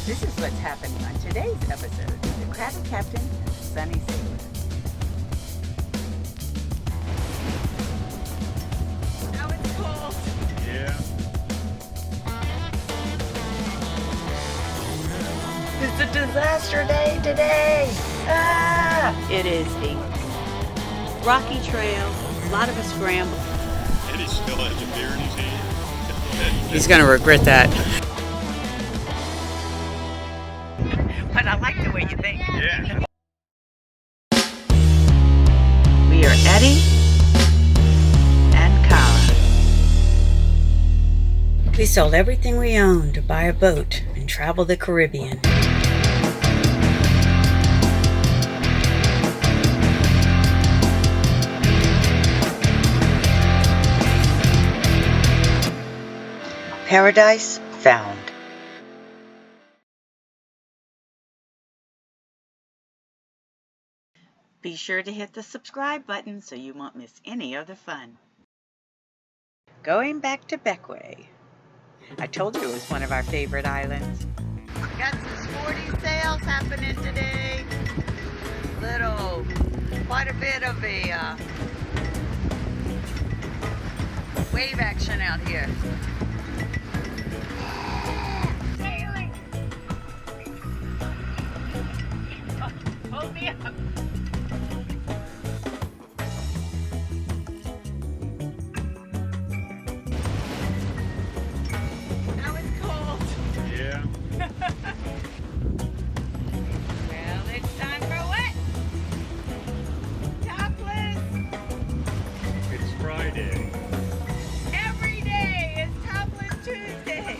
This is what's happening on today's episode of The Crabby Captain and the Sunny Sailor. Now it's cold. Yeah. It's a disaster day today. It is a rocky trail, a lot of a scramble. And he still has a beer in his hand. He's gonna regret that. But I like the way you think. Yeah. We are Eddie and Kara. We sold everything we owned to buy a boat and travel the Caribbean. Paradise found. Be sure to hit the subscribe button so you won't miss any of the fun. Going back to Bequia. I told you it was one of our favorite islands. Got some sporty sails happening today. Quite a bit of a wave action out here. Sailing! Oh, hold me up. Now it's cold. Yeah. Well, it's time for what? Topless! It's Friday. Every day is Topless Tuesday.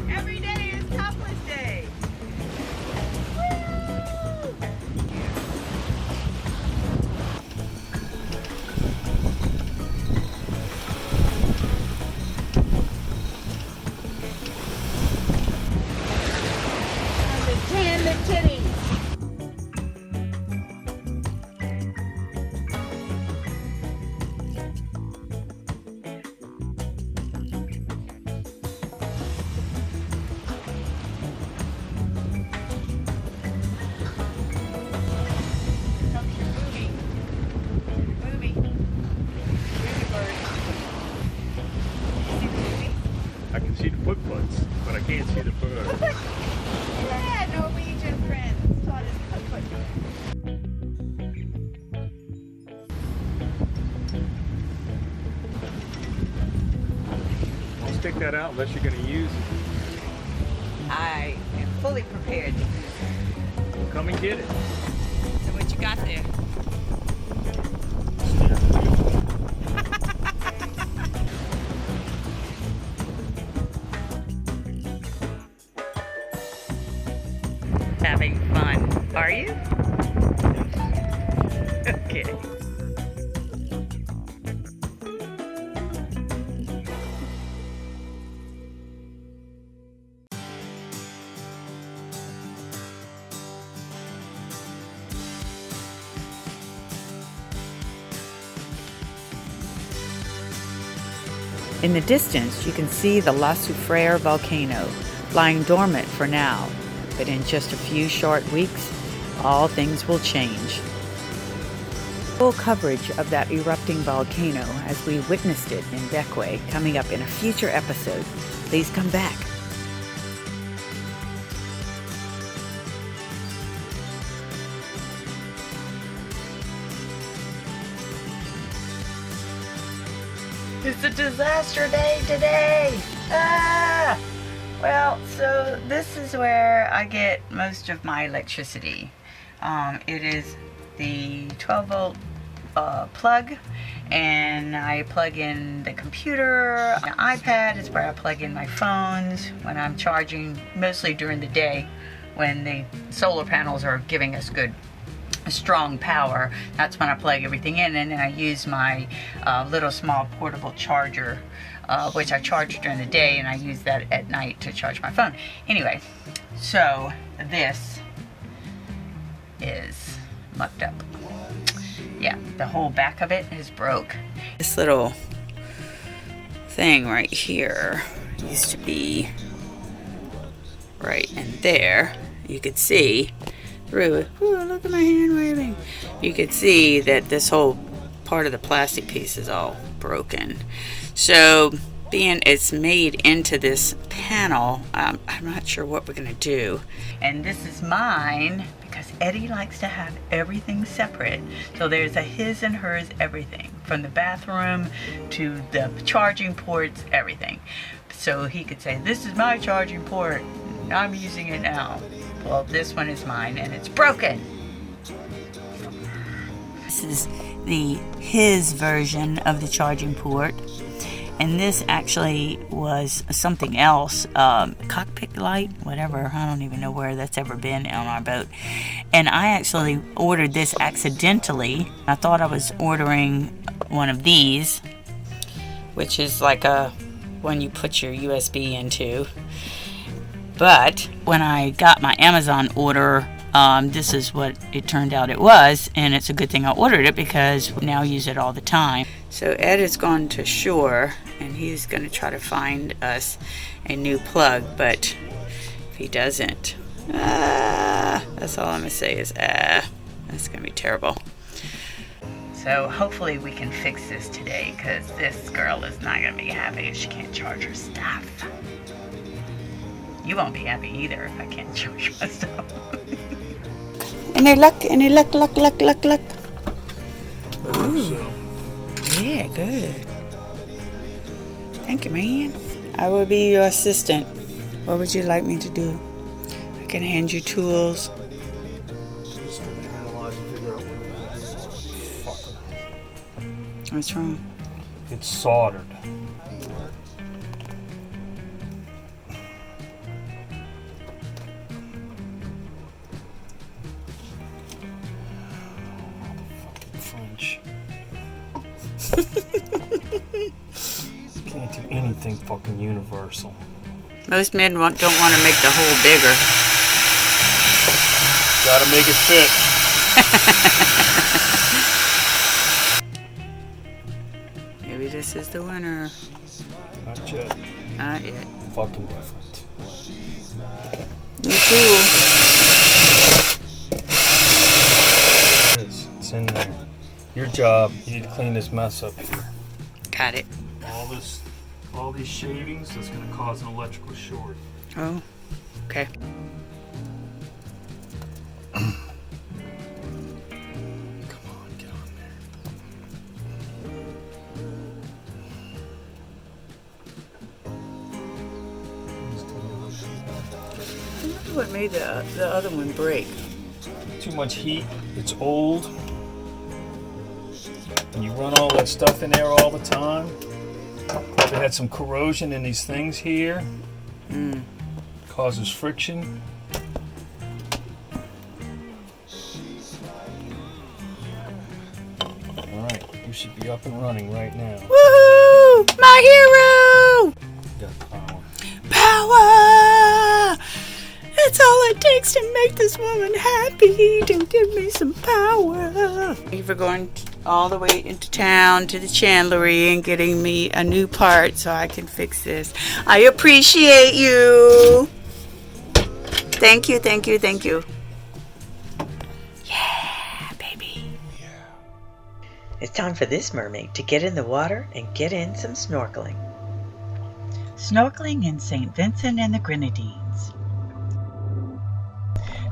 Every day is Topless Day. Woo! Tan the titties. Comes your booby. Booby. Booby bird. See the booby? I can see the footprints, but I can't see the bird. Yeah, Norwegian friends taught us cookbook. Don't stick that out unless you're going to use it. I am fully prepared. Come and get it. So what you got there? Having fun, are you? Okay. In the distance, you can see the La Soufriere volcano, lying dormant for now, but in just a few short weeks, all things will change. Full coverage of that erupting volcano as we witnessed it in Bequia coming up in a future episode. Please come back. It's a disaster day today. Well, so this is where I get most of my electricity. It is the 12-volt plug, and I plug in the computer. The iPad is where I plug in my phones when I'm charging, mostly during the day when the solar panels are giving us good strong power. That's when I plug everything in, and then I use my little small portable charger, which I charge during the day, and I use that at night to charge my phone. Anyway, so this is mucked up. Yeah, the whole back of it is broke. This little thing right here used to be right in there. You could see through it. Ooh, look at my hand waving. You could see that this whole part of the plastic piece is all broken. So being it's made into this panel, I'm not sure what we're gonna do. And this is mine because Eddie likes to have everything separate. So there's a his and hers everything, from the bathroom to the charging ports, everything. So he could say, this is my charging port, and I'm using it now. Well, this one is mine and it's broken. This is his version of the charging port. And this actually was something else, cockpit light, whatever. I don't even know where that's ever been on our boat. And I actually ordered this accidentally. I thought I was ordering one of these, which is like a one you put your USB into. But when I got my Amazon order, this is what it turned out it was, and it's a good thing I ordered it because we now use it all the time. So Ed has gone to shore, and he's going to try to find us a new plug, but if he doesn't, that's all I'm going to say is, that's going to be terrible. So hopefully we can fix this today, because this girl is not going to be happy if she can't charge her stuff. You won't be happy either if I can't charge my stuff. Any luck? Any luck? Luck. Ooh. Yeah, good. Thank you, man. I will be your assistant. What would you like me to do? I can hand you tools. Just to analyze and figure out what it is. Fucker. What's wrong? It's soldered. French. Can't do anything fucking universal. Most men don't want to make the hole bigger. Gotta make it fit. Maybe this is the winner. Not yet. Not yet. Fucking different. New tool. It is. It's in there. Your job, you need to clean this mess up here. Got it. All these shavings, that's going to cause an electrical short. Oh, okay. Come on, get on there. I wonder what made the other one break. Too much heat, it's old. And you run all that stuff in there all the time. Probably had some corrosion in these things here. Causes friction. Alright, you should be up and running right now. Woohoo! My hero! Got power. Power! That's all it takes to make this woman happy. To give me some power. Thank you for going all the way into town to the chandlery and getting me a new part so I can fix this. I appreciate you. Thank you, thank you, thank you. Yeah, baby. It's time for this mermaid to get in the water and get in some snorkeling. Snorkeling in St. Vincent and the Grenadines.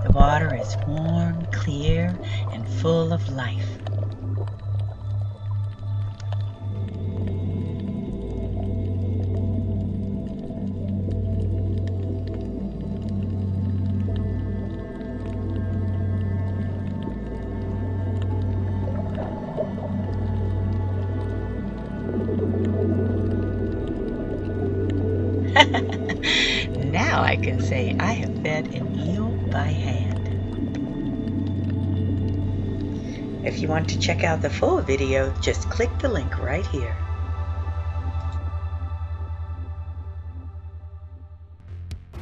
The water is warm, clear, and full of life. Now I can say I have fed an eel by hand. If you want to check out the full video, just click the link right here.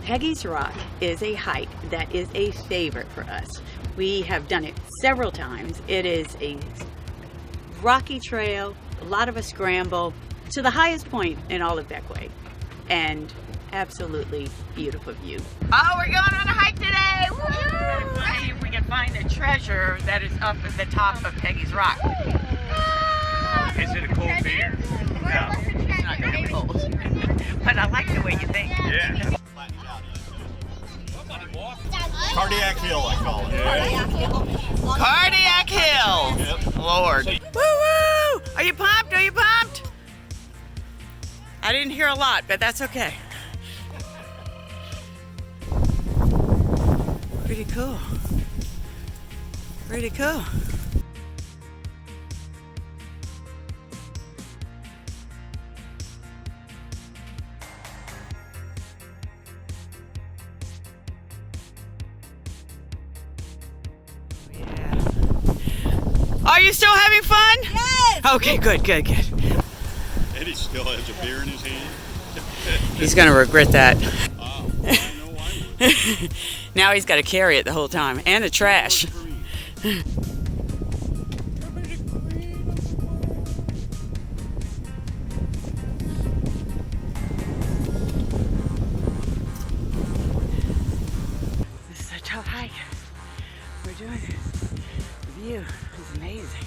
Peggy's Rock is a hike that is a favorite for us. We have done it several times. It is a rocky trail, a lot of a scramble to the highest point in all of Bequia. And absolutely beautiful view. Oh, we're going on a hike today! Woo! Let's see if we can find the treasure that is up at the top of Peggy's Rock. Is it a cold beer? No. It's not gonna be cold. But I like the way you think. Yeah. Cardiac hill, I call it. Yeah. Cardiac Hill! Yep. Lord. Woo woo! Are you pumped? Are you pumped? I didn't hear a lot, but that's okay. Pretty cool. Pretty cool. Are you still having fun? Yes! Okay, good. Eddie still has a beer in his hand. He's gonna regret that. Oh, I know I would. Now he's got to carry it the whole time, and the trash. This is a tough hike. We're doing it. The view is amazing.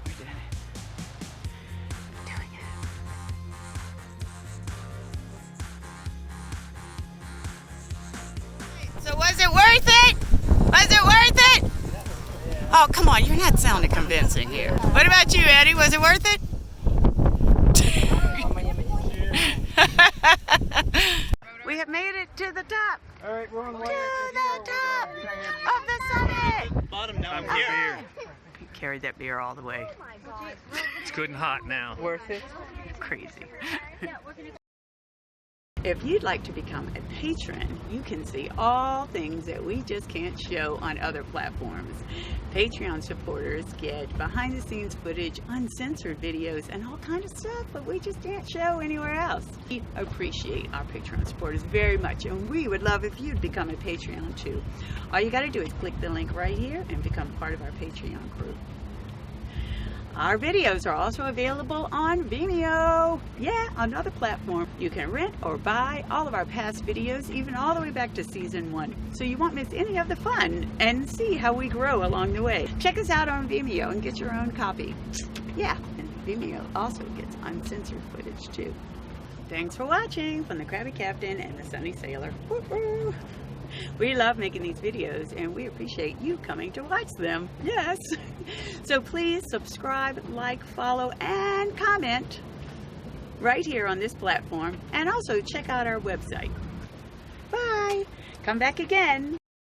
We're doing it. Doing it. So was it worth it? Was it worth it? Oh, come on, you're not sounding convincing here. What about you, Eddie? Was it worth it? We have made it to the top. All right, we're on the way. To the top of the summit. Bottom now. I'm here. He carried that beer all the way. It's good and hot now. Worth it? Crazy. If you'd like to become a patron, you can see all things that we just can't show on other platforms. Patreon supporters get behind-the-scenes footage, uncensored videos, and all kinds of stuff that we just can't show anywhere else. We appreciate our Patreon supporters very much, and we would love if you'd become a Patreon too. All you got to do is click the link right here and become part of our Patreon group. Our videos are also available on Vimeo. Yeah, another platform. You can rent or buy all of our past videos, even all the way back to season 1. So you won't miss any of the fun and see how we grow along the way. Check us out on Vimeo and get your own copy. Yeah, and Vimeo also gets uncensored footage too. Thanks for watching from the Krabby Captain and the Sunny Sailor. Woo-hoo. We love making these videos and we appreciate you coming to watch them. Yes. So please subscribe, like, follow, and comment right here on this platform. And also check out our website. Bye. Come back again.